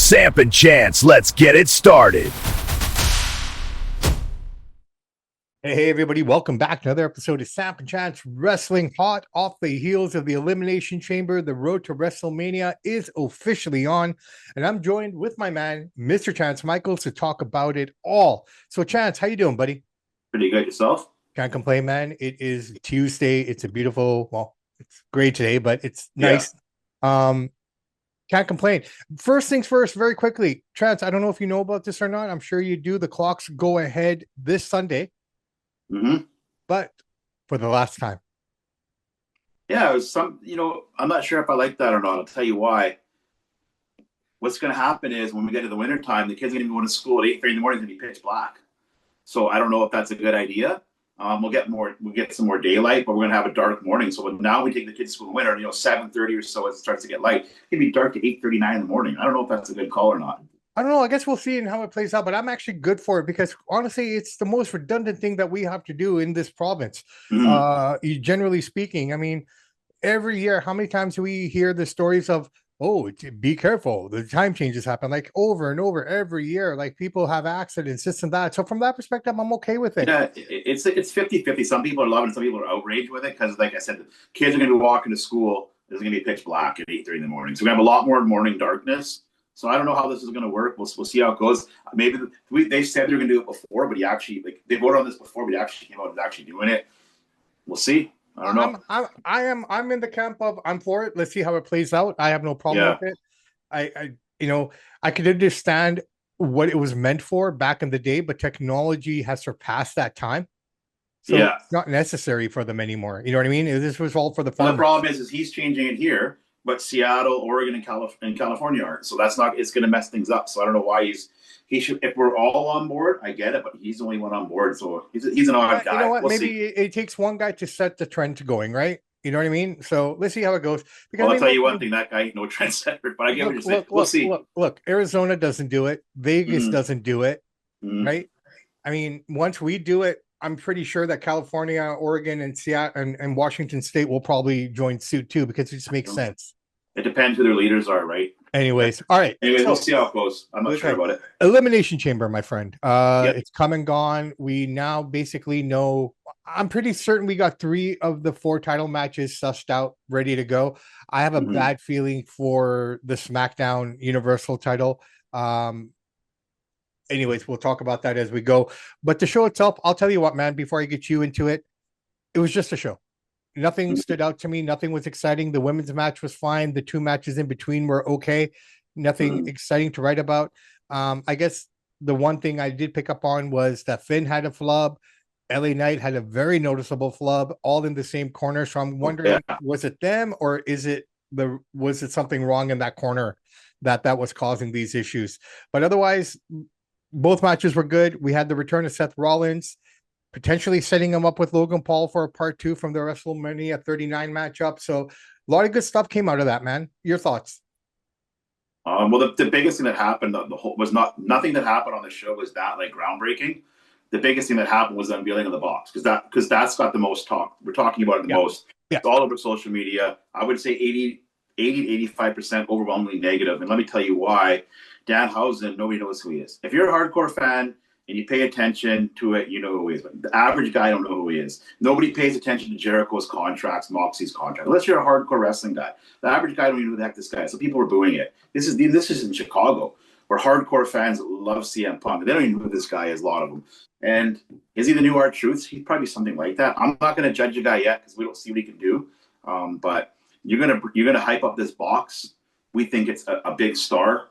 Samp&Chance, let's get it started. Hey, everybody, welcome back to another episode of Samp&Chance Wrestling. Hot off the heels of the Elimination Chamber, the road to WrestleMania is officially on, and I'm joined with my man, Mr. Chance Michaels, to talk about it all. So, Chance, how you doing, buddy? Pretty good. Yourself? Can't complain, man. It is Tuesday. It's a beautiful, well, it's great today, but it's nice. Can't complain. First things first, very quickly, Chance, I don't know if you know about this or not. I'm sure you do. The clocks go ahead this Sunday. Mm-hmm. But for the last time. Yeah, it was I'm not sure if I like that or not. I'll tell you why. What's going to happen is when we get to the wintertime, the kids are going to be going to school at 8:30 in the morning. It's going to be pitch black. So I don't know if that's a good idea. We'll get some more daylight, but we're going to have a dark morning. So now we take the kids to school in the winter, 7:30 or so, it starts to get light. It's going to be dark to 8:39 in the morning. I don't know if that's a good call or not. I don't know. I guess we'll see how it plays out, but I'm actually good for it because honestly, it's the most redundant thing that we have to do in this province. Mm-hmm. Generally speaking, I mean, every year, how many times do we hear the stories of, oh, be careful, the time changes happen, like over and over every year, like people have accidents, this and that. So from that perspective, I'm okay with it. Yeah, it's 50-50. Some people are loving it, some people are outraged with it because, like I said, the kids are going to be walking to school. It's going to be pitch black at 8:30 in the morning. So we have a lot more morning darkness. So I don't know how this is going to work. We'll see how it goes. Maybe they said they're going to do it before, but they voted on this before, but he actually came out and actually doing it. We'll see. I don't know. I'm in the camp of I'm for it. Let's see how it plays out. I have no problem with it. I could understand what it was meant for back in the day, but technology has surpassed that time. So it's not necessary for them anymore. You know what I mean? This was all for the fun. The problem is he's changing it here, but Seattle, Oregon, and California aren't. So it's going to mess things up. So I don't know why he should. If we're all on board, I get it, but he's the only one on board. So he's an odd guy. You know what? Maybe it takes one guy to set the trend going, right? You know what I mean? So let's see how it goes. Because I'll tell you one thing: that guy ain't no trendsetter. But I get what you're saying. We'll see. Look, Arizona doesn't do it. Vegas doesn't do it, right? I mean, once we do it, I'm pretty sure that California, Oregon, and Seattle and Washington State will probably join suit too because it just makes sense. It depends who their leaders are, right? Anyways, all right. We'll see how it goes. I'm not sure about it. Elimination Chamber, my friend. It's come and gone. We now basically know. I'm pretty certain we got 3 of the 4 title matches sussed out, ready to go. I have a bad feeling for the SmackDown Universal title. Anyways, we'll talk about that as we go. But the show itself, I'll tell you what, man, before I get you into it, it was just a show. Nothing stood out to me. Nothing was exciting. The women's match was fine. The 2 matches in between were okay. Nothing exciting to write about. I guess the one thing I did pick up on was that Finn had a flub. LA Knight had a very noticeable flub, all in the same corner. So I'm wondering, was it them or was it something wrong in that corner that was causing these issues? But otherwise, both matches were good. We had the return of Seth Rollins, potentially setting him up with Logan Paul for a part 2 from the WrestleMania 39 matchup. So a lot of good stuff came out of that, man. Your thoughts? Well, the biggest thing that happened nothing that happened on the show was that like groundbreaking. The biggest thing that happened was the unveiling of the box because that's got the most talk. We're talking about it the most. Yeah. It's all over social media. I would say 80 to 85% overwhelmingly negative. And let me tell you why. Danhausen, nobody knows who he is. If you're a hardcore fan and you pay attention to it, you know who he is. But the average guy don't know who he is. Nobody pays attention to Jericho's contracts, Moxie's contract. Unless you're a hardcore wrestling guy. The average guy don't even know who the heck this guy is. So people were booing it. This is in Chicago, where hardcore fans love CM Punk. They don't even know who this guy is, a lot of them. And is he the new R-Truth? He's probably something like that. I'm not going to judge a guy yet because we don't see what he can do. But you're gonna hype up this box. We think it's a big star.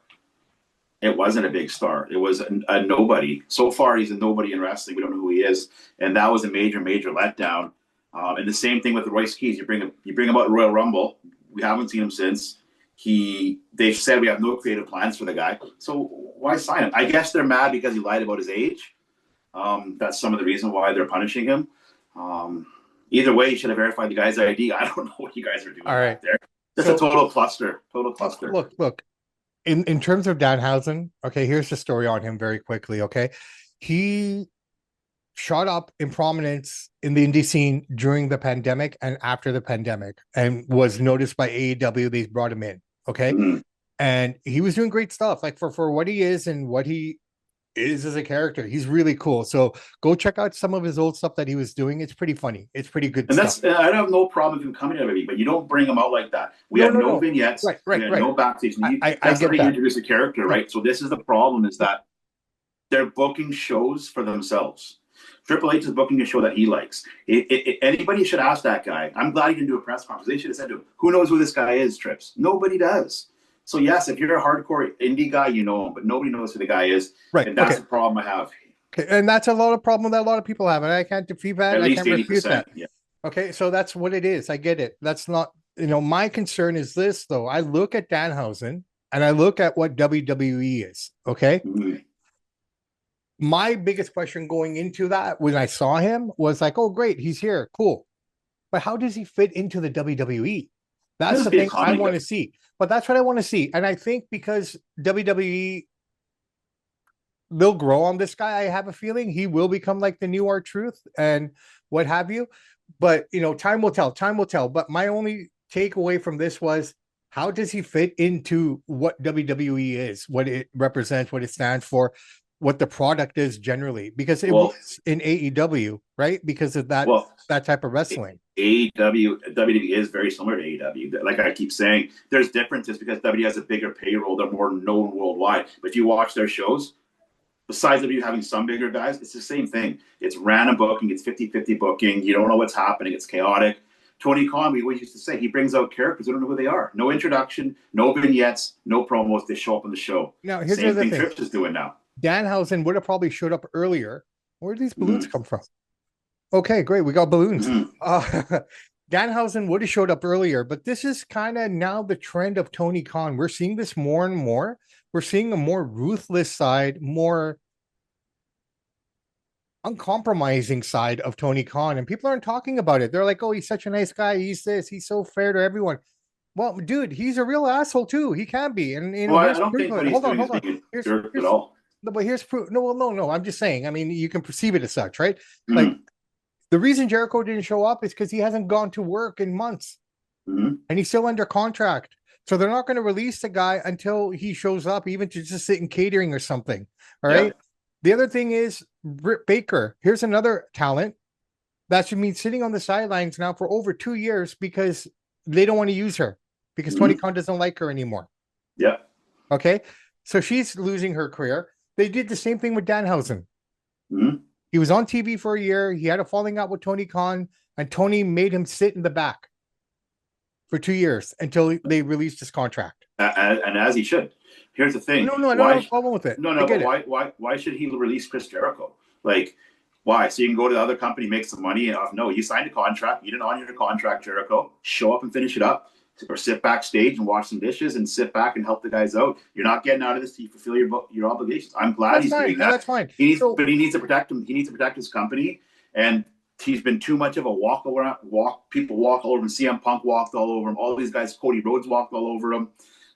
It wasn't a big star. It was a nobody. So far, he's a nobody in wrestling. We don't know who he is, and that was a major letdown. And the same thing with Royce Keys. You bring him out in Royal Rumble. We haven't seen him since. They said we have no creative plans for the guy. So why sign him? I guess they're mad because he lied about his age. That's some of the reason why they're punishing him. Either way, you should have verified the guy's ID. I don't know what you guys are doing out there. Just a total cluster. Look. In terms of Danhausen, okay, here's the story on him very quickly, okay? He shot up in prominence in the indie scene during the pandemic and after the pandemic and was noticed by AEW. They brought him in, okay? and he was doing great stuff. Like for what he is and what he is as a character, he's really cool. So go check out some of his old stuff that he was doing. It's pretty funny. It's pretty good And stuff. that's I have no problem with him coming to WWE, but you don't bring him out like that. We No, had no, no no. vignettes, we had Right. no backstage. I That's not get how you that. introduce a character, Yeah. right? So this is the problem: is that they're booking shows for themselves. Triple H is booking a show that he likes. Anybody should ask that guy. I'm glad he didn't do a press conference. They should have said to him, "Who knows who this guy is?" Trips. Nobody does. So yes, if you're a hardcore indie guy, you know him, but nobody knows who the guy is, Right. and that's Okay. the problem I have. Okay. And that's a lot of problem that a lot of people have, and I can't defeat that. At I least can't refute 80%. that. Yeah. Okay. So that's what it is. I get it. That's not, my concern is this though. I look at Danhausen and I look at what WWE is. Okay. Mm-hmm. My biggest question going into that when I saw him was like, oh, great, he's here. Cool. But how does he fit into the WWE? That's the thing I want to see. But that's what I want to see. And I think because WWE, they'll grow on this guy. I have a feeling he will become like the new R-Truth and what have you. But, time will tell. Time will tell. But my only takeaway from this was, how does he fit into what WWE is, what it represents, what it stands for, what the product is generally? Because it was in AEW, right? Because of that type of wrestling. WWE is very similar to AEW. Like I keep saying, there's differences because WWE has a bigger payroll. They're more known worldwide. But if you watch their shows, besides WWE having some bigger guys, it's the same thing. It's random booking. It's 50-50 booking. You don't know what's happening. It's chaotic. Tony Khan, we used to say, he brings out characters. We don't know who they are. No introduction, no vignettes, no promos. They show up on the show. Now, here's same the other thing thing. Trips is doing now. Danhausen would have probably showed up earlier. Where did these balloons come from? Okay, great. We got balloons. Danhausen would have showed up earlier, but this is kind of now the trend of Tony Khan. We're seeing this more and more. We're seeing a more ruthless side, more uncompromising side of Tony Khan, and people aren't talking about it. They're like, oh, he's such a nice guy. He's this. He's so fair to everyone. Well, dude, he's a real asshole too. He can be. And I don't think what he's doing is being a jerk at all. But here's proof. No. I'm just saying. I mean, you can perceive it as such, right? Like the reason Jericho didn't show up is because he hasn't gone to work in months, and he's still under contract. So they're not going to release the guy until he shows up, even to just sit in catering or something. All right. The other thing is Britt Baker. Here's another talent that should be sitting on the sidelines now for over 2 years because they don't want to use her because Tony Khan doesn't like her anymore. Yeah. Okay. So she's losing her career. They did the same thing with Danhausen. He was on TV for a year. He had a falling out with Tony Khan, and Tony made him sit in the back for 2 years until they released his contract. And as he should. Here's the thing. No, I don't have a problem with it. But why should he release Chris Jericho? Like, why? So you can go to the other company, make some money. No, you signed a contract. You didn't honor your contract, Jericho. Show up and finish it up. Or sit backstage and wash some dishes and sit back and help the guys out. You're not getting out of this to fulfill your obligations. I'm glad he's doing that. That's fine. But he needs to protect him. He needs to protect his company. And he's been too much of a people walk all over him. CM Punk walked all over him. All these guys, Cody Rhodes walked all over him.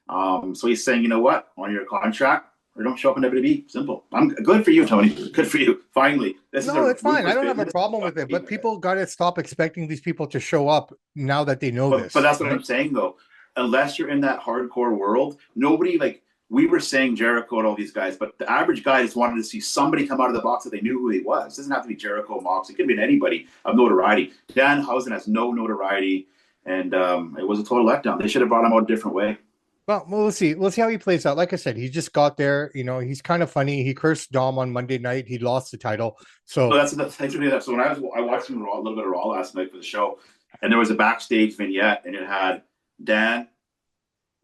So he's saying, you know what? On your contract, or don't show up in WWE. Simple. I'm good for you, Tony. Good for you. Finally. It's fine. I don't have a problem with it, but people got to stop expecting these people to show up now that they know this. But that's what I'm saying, though. Unless you're in that hardcore world, nobody, like, we were saying Jericho and all these guys, but the average guy just wanted to see somebody come out of the box that they knew who he was. It doesn't have to be Jericho, Mox. It could have been anybody of notoriety. Danhausen has no notoriety, and it was a total letdown. They should have brought him out a different way. Well, we'll see. We'll see how he plays out. Like I said, he just got there. He's kind of funny. He cursed Dom on Monday night. He lost the title. So that's when I watched him a little bit of Raw last night for the show, and there was a backstage vignette, and it had Dan,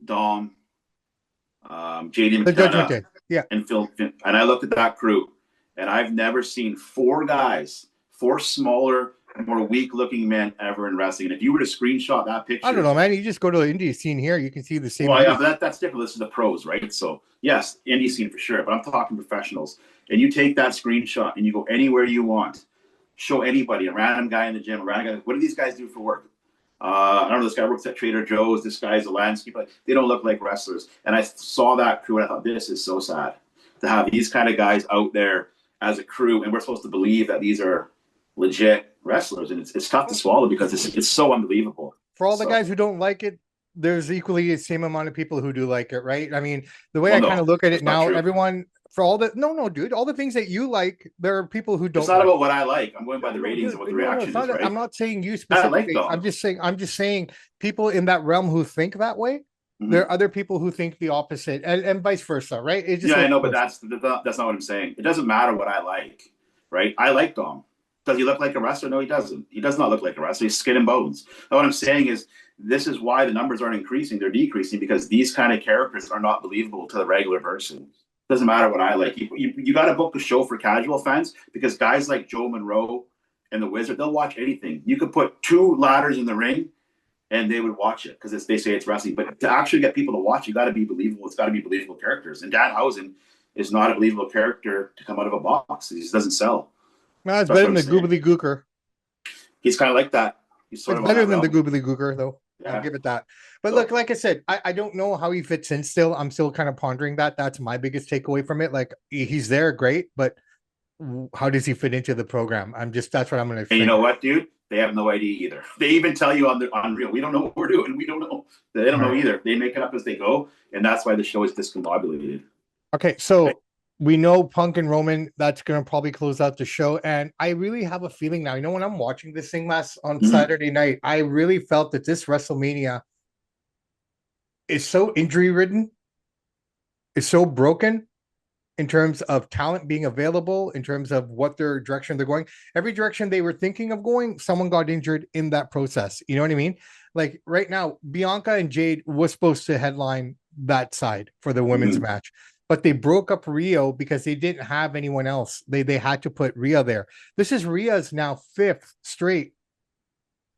Dom, JD McKenna, and Phil. And I looked at that crew, and I've never seen four smaller, more weak-looking men ever in wrestling. And if you were to screenshot that picture, I don't know, man. You just go to the indie scene here, you can see the same. Well, yeah, but that's different. This is the pros, right? So yes, indie scene for sure. But I'm talking professionals. And you take that screenshot and you go anywhere you want. Show anybody, a random guy in the gym, a random guy. What do these guys do for work? I don't know. This guy works at Trader Joe's. This guy's a landscaper. They don't look like wrestlers. And I saw that crew and I thought, this is so sad to have these kind of guys out there as a crew. And we're supposed to believe that these are legit wrestlers. And it's tough to swallow because it's so unbelievable. For all the guys who don't like it, there's equally the same amount of people who do like it, right? I mean, the way Well, I kind no, of look at it that's not now, true. everyone for all the no, dude, all the things that you like, there are people who It's don't not like. about what I like. I'm going by No, the no, ratings dude, and what the no, reaction it's is, not. I'm right? not saying you I like specifically. Dom. I'm just saying people in that realm who think that way. There Mm-hmm. are other people who think the opposite, and vice versa, right? It just Yeah, I looks know, but close. that's not what I'm saying. It doesn't matter what I like, right? I like Dom. Does he look like a wrestler? No, he doesn't. He does not look like a wrestler. He's skin and bones. Now, what I'm saying is, this is why the numbers aren't increasing; they're decreasing because these kind of characters are not believable to the regular person. Doesn't matter what I like. You got to book a show for casual fans because guys like Joe Monroe and the Wizard, they'll watch anything. You could put two ladders in the ring and they would watch it because they say it's wrestling. But to actually get people to watch, you got to be believable. It's got to be believable characters. And Danhausen is not a believable character to come out of a box. He just doesn't sell. No, it's That's better what than I'm the saying. Goobly Gooker. He's kind of like that. He's sort It's of on better that than the realm. Goobly Gooker, though. I'll Yeah. give it that. But look, So like I said, I don't know how he fits in still. I'm still kind of pondering that. That's my biggest takeaway from it. Like he's there, great, but how does he fit into the program? That's what I'm going to and you think. know what, dude? They have no idea either. They even tell you on the Unreal, we don't know what we're doing. We don't know. They don't know either. They make it up as they go, and that's why the show is discombobulated. Okay, so we know Punk and Roman, that's going to probably close out the show. And I really have a feeling now, when I'm watching this thing last on Saturday night, I really felt that this WrestleMania is so injury ridden, is so broken in terms of talent being available, in terms of what their direction they're going. Every direction they were thinking of going, someone got injured in that process. You know what I mean? Like right now, Bianca and Jade was supposed to headline that side for the women's match, but they broke up Rio because they didn't have anyone else. They had to put Rhea there. This is Rhea's now 5th straight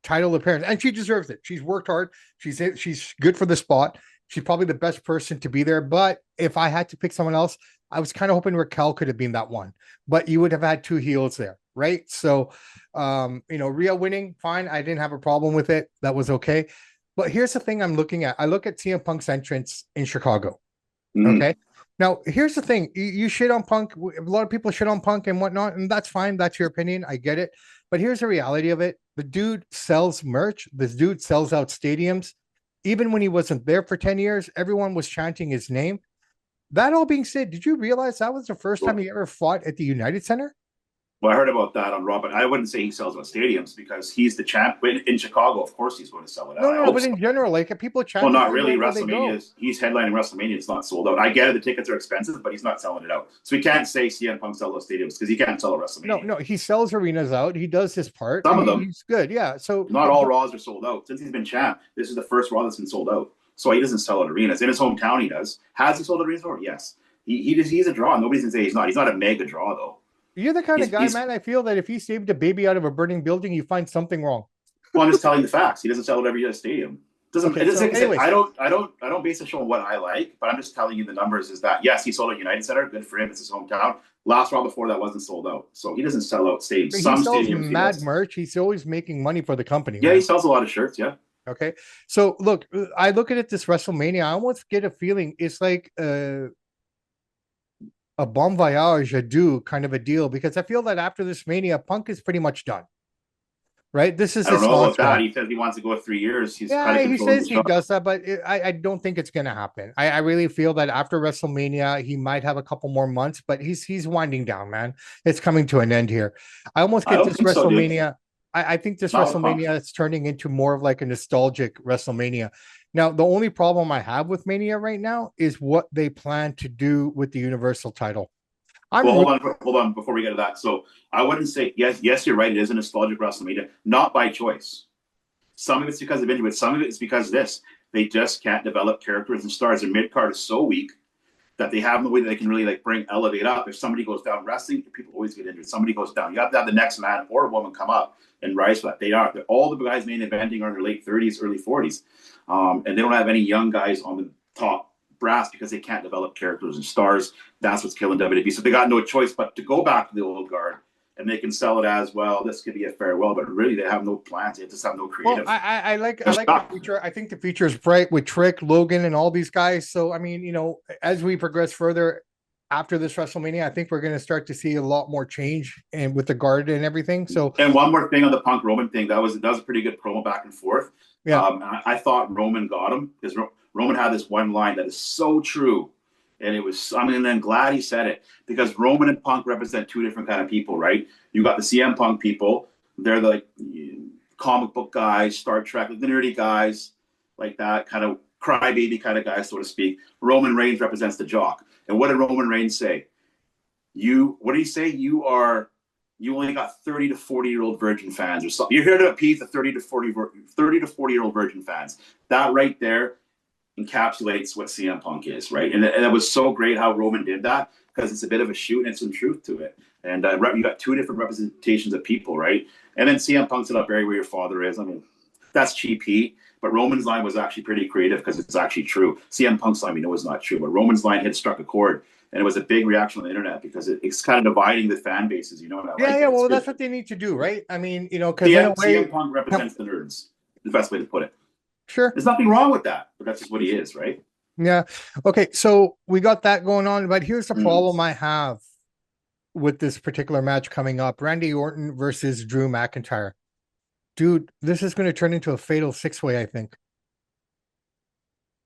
title appearance, and she deserves it. She's worked hard. She's good for the spot. She's probably the best person to be there. But if I had to pick someone else, I was kind of hoping Raquel could have been that one. But you would have had two heels there, right? So, Rhea winning, fine. I didn't have a problem with it. That was okay. But here's the thing I'm looking at. I look at CM Punk's entrance in Chicago. Okay. Now, here's the thing. You shit on Punk. A lot of people shit on Punk and whatnot, and that's fine. That's your opinion. I get it. But here's the reality of it. The dude sells merch. This dude sells out stadiums. Even when he wasn't there for 10 years, everyone was chanting his name. That all being said, did you realize that was the first time he ever fought at the United Center? Well, I heard about that on Raw, but I wouldn't say he sells out stadiums because he's the champ. But in Chicago, of course, he's going to sell it out. No, I no, no. hope But so. in general, like people chant Well, his not name really. wherever they go. He's headlining WrestleMania. It's not sold out. I get it. The tickets are expensive, but he's not selling it out. So we can't say CM Punk sells out stadiums because he can't sell a No, WrestleMania. no. He sells arenas out. He does his part. Some of them, He's good. Yeah. So, not all Raws are sold out. Since he's been champ, this is the first Raw that's been sold out. So he doesn't sell out arenas. In his hometown, he does. Has he sold out arenas before? Yes. He's a draw. Nobody's gonna say he's not. He's not a mega draw though. you're the kind of guy, He's man. I feel that if he saved a baby out of a burning building, you find something wrong. Well, I'm just telling the facts. He doesn't sell it every stadium. Doesn't Okay, it so doesn't anyways, I don't base the show on what I like, but I'm just telling you the numbers is that yes, he sold at United Center, good for him, it's his hometown. Last Raw before that wasn't sold out. So he doesn't sell out stadiums. he Some sells stadiums he mad does. merch. He's always making money for the company, Yeah, man. he sells a lot of shirts, yeah. Okay. So look, I look at it this WrestleMania, I almost get a feeling it's like a bon voyage adieu kind of a deal because I feel that after this Mania, Punk is pretty much done. Right? This is I don't his know about launch that. run. He says he wants to go 3 years. He's kind Yeah, of he controlling says the he show. does that, but I don't think it's going to happen. I really feel that after WrestleMania, he might have a couple more months, but he's winding down, man. It's coming to an end here. I almost I get don't this think so, dude. WrestleMania. I think this Not with Punk. WrestleMania is turning into more of like a nostalgic WrestleMania. Now, the only problem I have with Mania right now is what they plan to do with the Universal title. Well, hold on before we get to that. So I wouldn't say yes, you're right. It is a nostalgic WrestleMania, not by choice. Some of it's because of injury, but some of it is because of this. They just can't develop characters and stars. Their mid card is so weak that they have no way that they can really elevate up. If somebody goes down wrestling, people always get injured. Somebody goes down. You have to have the next man or woman come up and rise for that. They're all the guys main eventing are in their late 30s, early 40s. And they don't have any young guys on the top brass because they can't develop characters and stars. That's what's killing WWE. So they got no choice but to go back to the old guard, and they can sell it as well. This could be a farewell, but really they have no plans. They just have no creative. Well, I like the future. I think the future is bright with Trick, Logan, and all these guys. So I mean, as we progress further, after this WrestleMania, I think we're going to start to see a lot more change and with the guard and everything. So, and one more thing on the Punk Roman thing, that was a pretty good promo back and forth. yeah, I thought Roman got him because Roman had this one line that is so true, and it was. I mean, I'm glad he said it because Roman and Punk represent two different kind of people, right? You got the CM Punk people; they're the comic book guys, Star Trek, the nerdy guys, like that kind of crybaby kind of guys, so to speak. Roman Reigns represents the jock. And what did Roman Reigns say? What did he say? You only got 30 to 40-year-old virgin fans or something. You're here to appease the 30 to 40-year-old virgin fans. That right there encapsulates what CM Punk is, right? And it was so great how Roman did that because it's a bit of a shoot and some truth to it. And you got two different representations of people, right? And then CM Punk said, "I'll bury where your father is." I mean, that's cheap heat. But Roman's line was actually pretty creative because it's actually true. CM Punk's line we know is not true, but Roman's line had struck a chord. And it was a big reaction on the internet because it's kind of dividing the fan bases, you know. And I yeah, like yeah. it. Well, It's that's good. what they need to do, right? I mean, because in a way, CM Punk represents the nerds. The best way to put it. sure. There's nothing wrong with that, but that's just what he is, right? Yeah. Okay. So we got that going on, but here's the Mhm. problem I have with this particular match coming up: Randy Orton versus Drew McIntyre. Dude, this is going to turn into a fatal six-way, I think.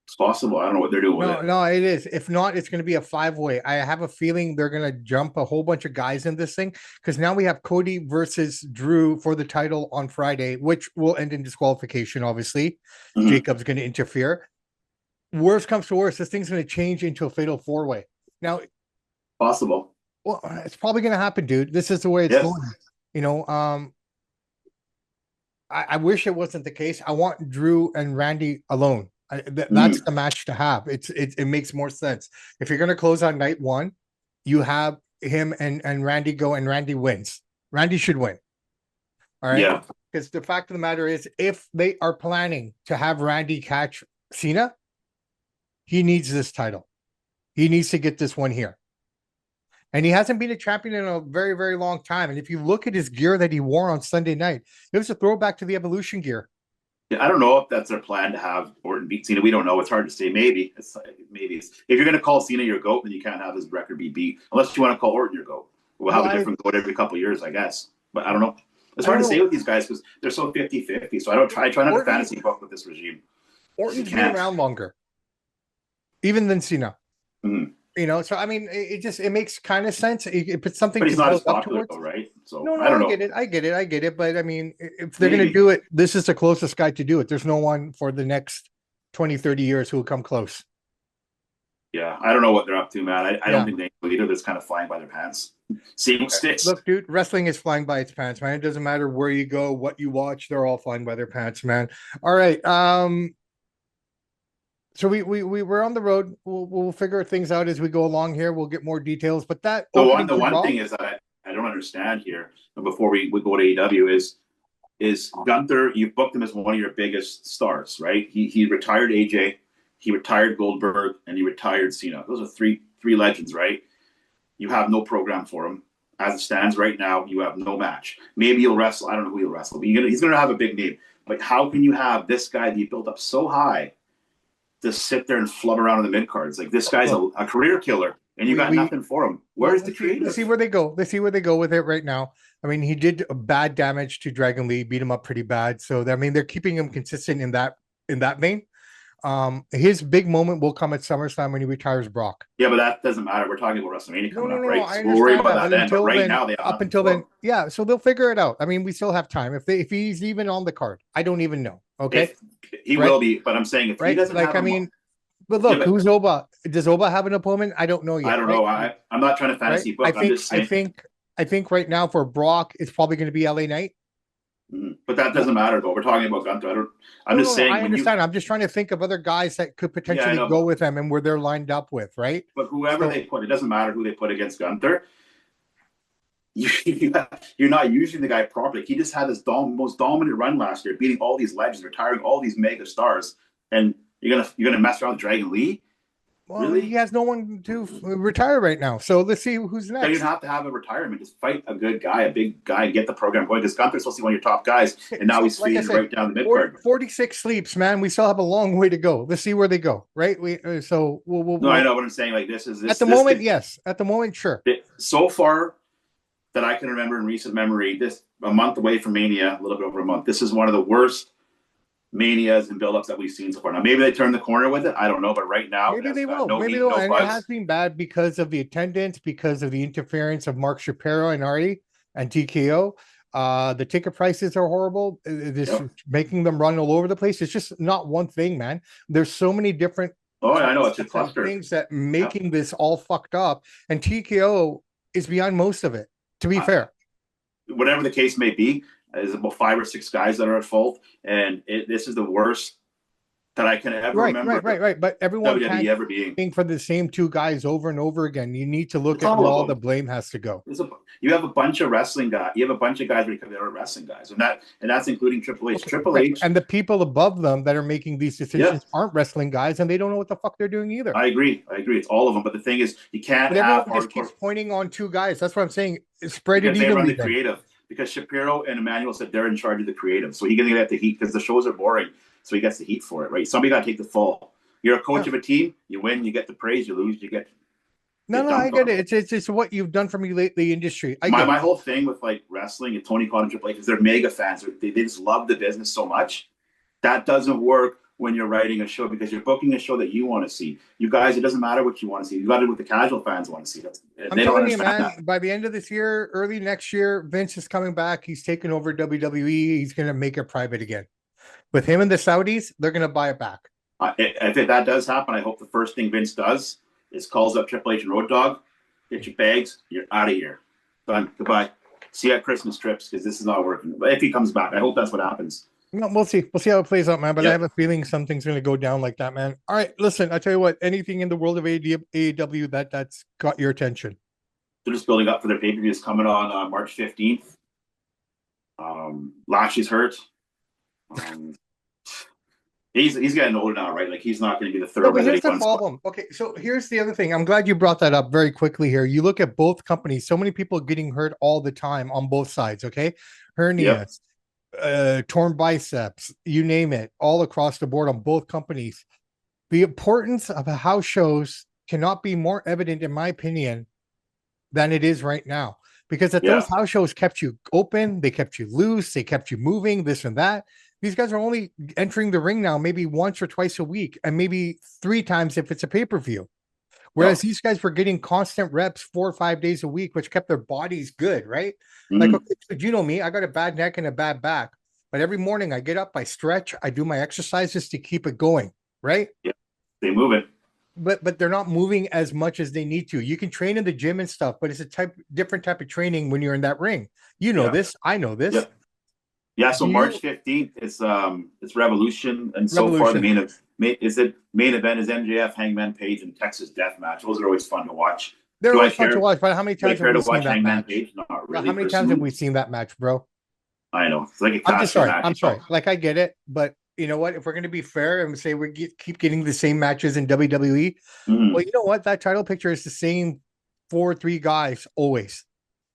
It's possible. I don't know what they're doing with it. No, it is. If not, it's going to be a five-way. I have a feeling they're going to jump a whole bunch of guys in this thing because now we have Cody versus Drew for the title on Friday, which will end in disqualification, obviously. Mhm. Jacob's going to interfere. Worst comes to worst, this thing's going to change into a fatal four-way. Now, Possible. well, it's probably going to happen, dude. This is the way it's Yes. going. I wish it wasn't the case. I want Drew and Randy alone. That's the match to have. It makes more sense. If you're going to close on night one, you have him and Randy go, and Randy wins. Randy should win. All right. Yeah. Because the fact of the matter is, if they are planning to have Randy catch Cena, he needs this title. He needs to get this one here. And he hasn't been a champion in a very, very long time. And if you look at his gear that he wore on Sunday night, it was a throwback to the Evolution gear. Yeah, I don't know if that's their plan to have Orton beat Cena. We don't know. It's hard to say. Maybe if you're going to call Cena your GOAT, then you can't have his record be beat unless you want to call Orton your GOAT. We'll have a different GOAT every couple of years, I guess. But I don't know. It's hard to say with these guys because they're so 50-50. So I try not to fantasy book with this regime. Orton's been around longer, even than Cena. Mm-hmm. So I mean, it makes kind of sense. It's something. But he's not as popular, though, right? So no, I don't know. I get it. But I mean, if they're going to do it, this is the closest guy to do it. There's no one for the next 20, 30 years who will come close. Yeah, I don't know what they're up to, man. I don't think they either. They're kind of flying by their pants. Same with sticks. Look, dude, wrestling is flying by its pants, man. It doesn't matter where you go, what you watch. They're all flying by their pants, man. All right. So we're on the road. We'll figure things out as we go along here. We'll get more details. But the one thing is that I don't understand here. Before we go to AEW is Gunther. You booked him as one of your biggest stars, right? He retired AJ, he retired Goldberg, and he retired Cena. Those are three legends, right? You have no program for him. As it stands right now, you have no match. Maybe he'll wrestle. I don't know who he'll wrestle, but he's going to have a big name. But how can you have this guy that you built up so high to sit there and flub around in the mid cards? Like, this guy's a career killer, and you got nothing for him. Where's the creative? Let's see where they go. Let's see where they go with it right now. I mean, he did bad damage to Dragon Lee, beat him up pretty bad. So I mean, they're keeping him consistent in that vein. His big moment will come at SummerSlam when he retires Brock. Yeah, but that doesn't matter. We're talking about WrestleMania coming up, right? I we'll worry about that then. But right now, up until then, yeah. So they'll figure it out. I mean, we still have time. If he's even on the card, I don't even know. Okay, he will be. But I'm saying if he doesn't, but look, who's Oba? Does Oba have an opponent? I don't know yet. I don't know. I'm not trying to fantasy book. I think right now for Brock, it's probably going to be LA Knight. But that doesn't matter, though. We're talking about Gunther. I'm just saying. I understand. I'm just trying to think of other guys that could potentially go with them and where they're lined up with, right? But whoever they put, it doesn't matter who they put against Gunther. You're not using the guy properly. He just had this most dominant run last year, beating all these legends, retiring all these mega stars, and you're gonna mess around with Dragon Lee. Well, he Really? has no one to retire right now. So let's see who's You don't next. even have to have a retirement. Just fight a good guy, a big guy, and get the program going. Because Gunther's supposed to be one of your top guys, Okay, and now so he's like I faded said, right down the mid card. 46 sleeps, man. We still have a long way to go. Let's see where they go, right? So No, I know what I'm saying. Like this is at this the this moment, could, yes. At the moment, sure. so far that I can remember in recent memory, this a month away from Mania, a little bit over a month. This is one of the worst Manias and buildups that we've seen so far. Now maybe they turn the corner with it. I don't know, but right now it Maybe has they got will. no Maybe heat, they will. no And it has buzz. been bad because of the attendance, because of the interference of Mark Shapiro and Artie and TKO. The ticket prices are horrible. This is Yep. making them run all over the place. It's just not one thing, man. There's so many different Oh, I know it's a concepts and cluster. things that Yep. making this all fucked up. And TKO is behind most of it, to be fair. Whatever the case may be, there's about 5 or 6 guys that are at fault, and this is the worst that I can ever remember. Right. But everyone WWE can't ever being. think for the same two guys over and over again. You need to look It's at all where of all them. the blame has to go. You have a bunch of wrestling guys. You have a bunch of guys that are wrestling guys, and that's including Triple H. Okay, Triple H, and the people above them that are making these decisions yeah, aren't wrestling guys, and they don't know what the fuck they're doing either. I agree. It's all of them. But the thing is, you can't But everyone have just hardcore keeps pointing on two guys. That's what I'm saying. Spread it because they run evenly the then. creative. Because Shapiro and Emmanuel said they're in charge of the creative, so he's gonna get the heat because the shows are boring. So he gets the heat for it, right? Somebody got to take the fall. You're a coach of a team. You win, you get the praise. You lose, you get No, I get it. It's what you've done for me lately, industry. My whole thing with like wrestling and Tony Khan and Triple H is they're mega fans. They just love the business so much. That doesn't work when you're writing a show because you're booking a show that you want to see. You guys, it doesn't matter what you want to see. You got it what the casual fans want to see. I'm telling you, man, by the end of this year, early next year, Vince is coming back. He's taking over WWE. He's going to make it private again. With him and the Saudis, they're going to buy it back. If that does happen, I hope the first thing Vince does is calls up Triple H and Road Dogg, get your bags, you're out of here. Done. Goodbye. See you at Christmas trips because this is not working. But if he comes back, I hope that's what happens. No, we'll see. We'll see how it plays out, man. But I have a feeling something's going to go down like that, man. All right, listen. I tell you what. Anything in the world of AEW that's got your attention? They're just building up for their pay-per-views coming on March 15th. Lashley's hurt. He's getting older now, right? Like he's not going to be the third. No, but here's the problem. Okay, so here's the other thing. I'm glad you brought that up very quickly here. You look at both companies. So many people getting hurt all the time on both sides. Okay, hernias, torn biceps, you name it, all across the board on both companies. The importance of house shows cannot be more evident, in my opinion, than it is right now. Because those house shows kept you open, they kept you loose, they kept you moving, this and that. These guys are only entering the ring now maybe once or twice a week, and maybe 3 times if it's a pay-per-view. Whereas these guys were getting constant reps 4 or 5 days a week, which kept their bodies good, right? Mm-hmm. Like, okay, you know me, I got a bad neck and a bad back, but every morning I get up, I stretch, I do my exercises to keep it going, right? Yeah, they move it. But they're not moving as much as they need to. You can train in the gym and stuff, but it's a different type of training when you're in that ring. You know this, I know this. Yeah, so March 15th it's Revolution, and so far the main event is MJF, Hangman Page, and Texas Death Match. Those are always fun to watch. They're always fun to watch, but how many times have we seen that match? Page? Not really. How many times have we seen that match, bro? I know. It's like a I'm just sorry. I'm sorry. Like, I get it, but you know what? If we're going to be fair and say we keep getting the same matches in WWE, well, you know what? That title picture is the same 4 or 3 guys always.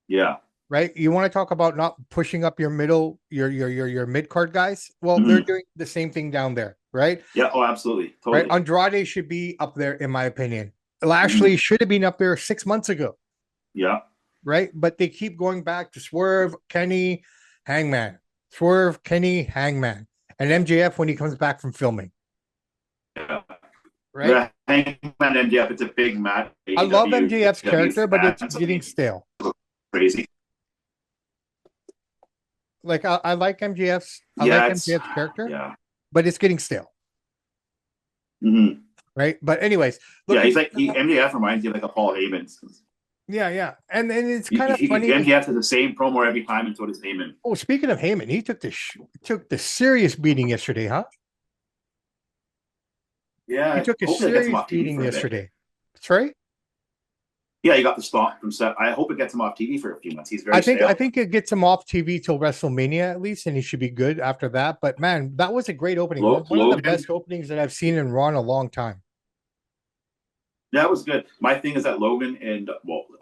Yeah. Right. You want to talk about not pushing up your mid card guys? Well, they're doing the same thing down there, right? Yeah. Oh, absolutely. Totally. Right. Andrade should be up there, in my opinion. Lashley should have been up there 6 months ago. Yeah. Right. But they keep going back to Swerve, Kenny, Hangman. Swerve, Kenny, Hangman. And MJF when he comes back from filming. Yeah. Right? Yeah, Hangman MJF, it's a big match. I love MJF's character, but it's getting stale. Crazy. Like, I like MJF's character, but it's getting stale. Mm-hmm. Right? But anyways. He's like, MJF reminds you like a Paul Heyman. Yeah. And it's kind of funny. MJF has the same promo every time, and so does Heyman. Oh, speaking of Heyman, he took the serious beating yesterday, huh? Yeah. He took a serious beating yesterday. Sorry? Yeah, he got the stomp from Seth. I hope it gets him off TV for a few months. He's very I think it gets him off TV till WrestleMania at least, and he should be good after that. But man, that was a great opening. One of the best openings that I've seen in Raw in a long time. That was good. My thing is that Logan and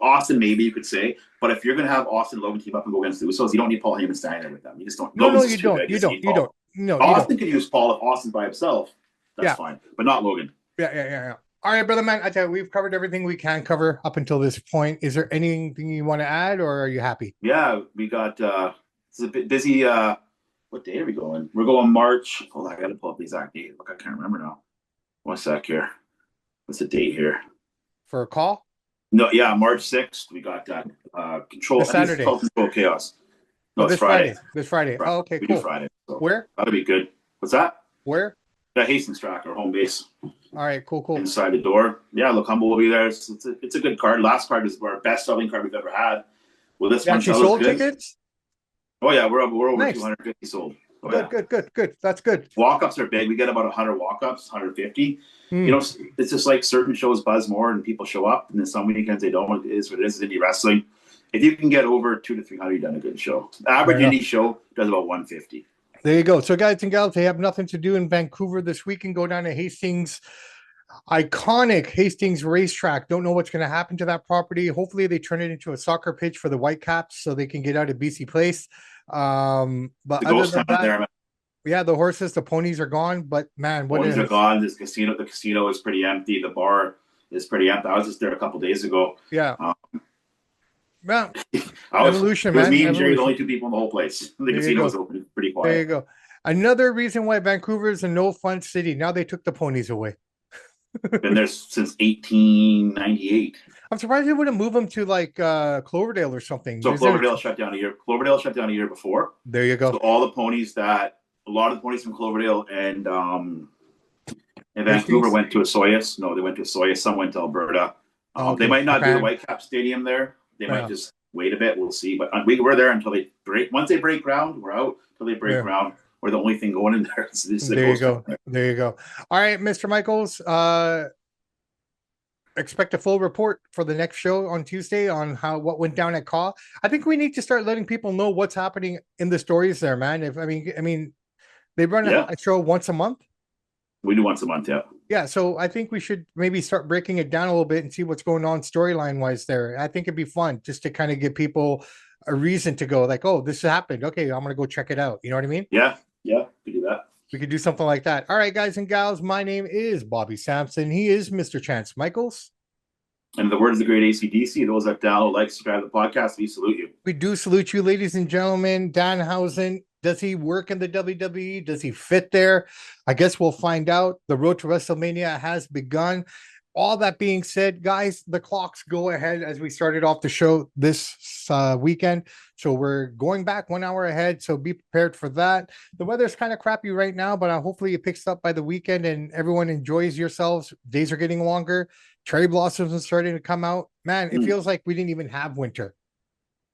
Austin, maybe you could say, but if you're gonna have Austin and Logan team up and go against the Usos, you don't need Paul Heyman standing there with them. You just don't. No, Logan's you just too don't. big. You Just don't. need You Paul. don't. No, you don't. Austin could use Paul if Austin's by himself. That's fine, but not Logan. Yeah. All right, brother man. I tell you, we've covered everything we can cover up until this point. Is there anything you want to add, or are you happy? Yeah, we got. It's a bit busy. What day are we going? We're going March. Hold on, I gotta pull up the exact date. Look, I can't remember now. One sec here. What's the date here? For a call? No, yeah, March 6th. We got that. Control. This Saturday. Control Chaos. No, this it's Friday. This Friday. Oh, okay, we cool. do Friday. So Where? That'll be good. What's that? Where? Yeah, Hastings Track, our home base. All right, cool. Inside the door. Yeah, look, Humble will be there. It's a good card. Last card is our best selling card we've ever had. Well, this one actually sold good. Tickets? Oh yeah, we're over nice. 250 sold. Oh, good. That's good. Walk-ups are big. We get about 100 walk-ups, 150. You know, it's just like certain shows buzz more and people show up, and then some weekends they don't. It is what it is. Indie wrestling. If you can get over 200 to 300, you've done a good show. The average indie show does about 150. There you go. So, guys and gals, they have nothing to do in Vancouver this weekend. Go down to Hastings, iconic Hastings racetrack. Don't know what's going to happen to that property. Hopefully, they turn it into a soccer pitch for the Whitecaps so they can get out of BC Place. But the ghost town there, man. Yeah, the horses, the ponies are gone. But man, ponies are gone. This casino, the casino is pretty empty. The bar is pretty empty. I was just there a couple days ago. Yeah. Well, evolution, man. It was me and Jerry, the only two people in the whole place. The casino was open, pretty quiet. There you go. Another reason why Vancouver is a no fun city. Now they took the ponies away. Been there since 1898. I'm surprised they wouldn't move them to like Cloverdale or something. So Cloverdale shut down a year. Cloverdale shut down a year before. There you go. So all the ponies a lot of the ponies from Cloverdale and Vancouver went to Osoyoos. No, they went to Osoyoos. Some went to Alberta. They might not do the Whitecap Stadium there. They might just wait a bit. We'll see. But we're there until they break. Once they break ground, we're out. Until they break ground, we're the only thing going in there. There you go. There you go. All right, Mr. Michaels. Expect a full report for the next show on Tuesday on what went down at CAW. I think we need to start letting people know what's happening in the stories there, man. I mean, they run a show once a month. We do once a month, yeah. Yeah, so I think we should maybe start breaking it down a little bit and see what's going on storyline wise there. I think it'd be fun just to kind of give people a reason to go like, oh, this happened. Okay, I'm gonna go check it out. You know what I mean? Yeah, we do that. We could do something like that. All right, guys and gals, my name is Bobby Sampson. He is Mr. Chance Michaels. And in the words of the great AC/DC, those that download, like, subscribe to the podcast, we salute you. We do salute you, ladies and gentlemen. Danhausen, does he work in the WWE? Does he fit there? I guess we'll find out. The road to WrestleMania has begun. All that being said, guys, the clocks go ahead as we started off the show this weekend. So we're going back 1 hour ahead. So be prepared for that. The weather's kind of crappy right now, but hopefully it picks up by the weekend and everyone enjoys yourselves. Days are getting longer. Cherry blossoms are starting to come out. Man, it feels like we didn't even have winter.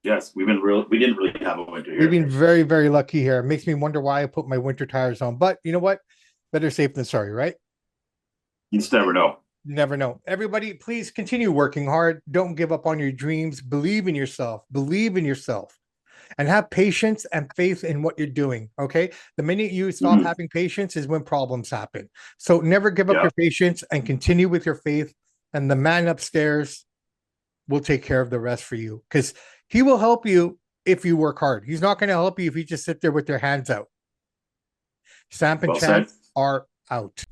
Yes, we didn't really have a winter here. We've been very, very lucky here. It makes me wonder why I put my winter tires on. But you know what? Better safe than sorry, right? You just never know. Never know. Everybody, please continue working hard. Don't give up on your dreams. Believe in yourself. Believe in yourself. And have patience and faith in what you're doing, okay? The minute you stop having patience is when problems happen. So never give up your patience and continue with your faith. And the man upstairs will take care of the rest for you because he will help you if you work hard. He's not going to help you if you just sit there with your hands out. Samp and Chance are out.